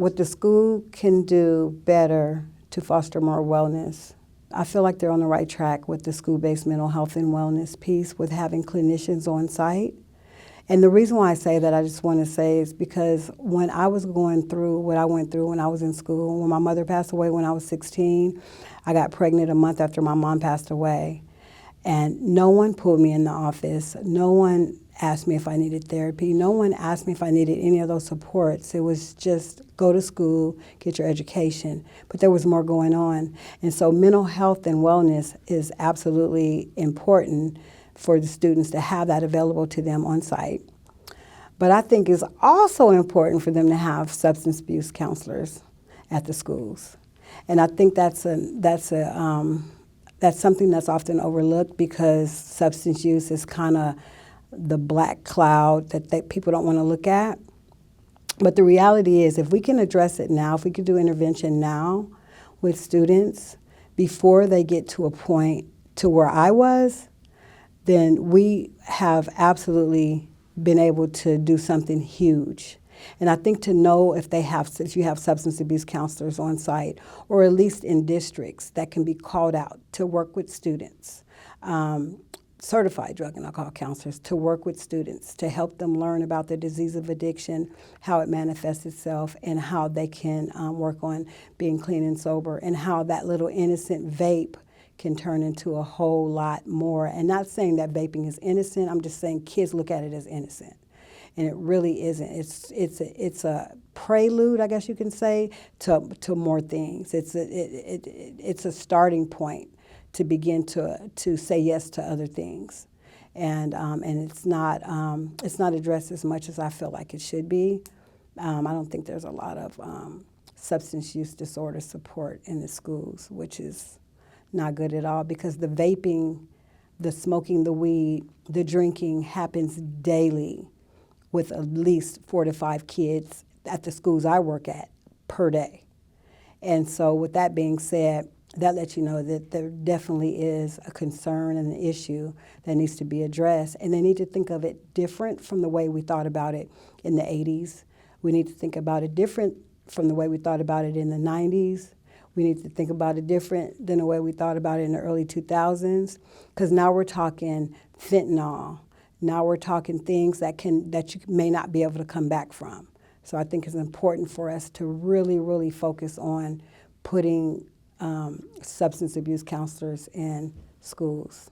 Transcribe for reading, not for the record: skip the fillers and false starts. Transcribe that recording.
what the school can do better to foster more wellness. I feel like they're on the right track with the school-based mental health and wellness piece with having clinicians on site. And the reason why I say that, I just want to say, is because when I was going through what I went through when I was in school, when my mother passed away when I was 16, I got pregnant a month after my mom passed away. And no one pulled me in the office. No one asked me if I needed therapy. No one asked me if I needed any of those supports. It was just go to school, get your education. But there was more going on. And so mental health and wellness is absolutely important for the students to have that available to them on site. But I think it's also important for them to have substance abuse counselors at the schools. And I think that's something that's often overlooked, because substance use is kind of the black cloud that people don't want to look at. But the reality is, if we can address it now, if we could do intervention now with students before they get to a point to where I was, then we have absolutely been able to do something huge. And I think to know if you have substance abuse counselors on site, or at least in districts that can be called out to work with students, certified drug and alcohol counselors to work with students to help them learn about the disease of addiction, how it manifests itself, and how they can work on being clean and sober, and how that little innocent vape can turn into a whole lot more. And not saying that vaping is innocent, I'm just saying kids look at it as innocent. And it really isn't. It's a prelude, I guess you can say, to more things. It's a starting point to begin to say yes to other things, and it's not addressed as much as I feel like it should be. I don't think there's a lot of substance use disorder support in the schools, which is not good at all, because the vaping, the smoking, the weed, the drinking happens daily with at least 4 to 5 kids at the schools I work at per day. And so with that being said, that lets you know that there definitely is a concern and an issue that needs to be addressed. And they need to think of it different from the way we thought about it in the 80s. We need to think about it different from the way we thought about it in the 90s. We need to think about it different than the way we thought about it in the early 2000s, because now we're talking fentanyl. Now we're talking things that you may not be able to come back from. So I think it's important for us to really, really focus on putting substance abuse counselors in schools.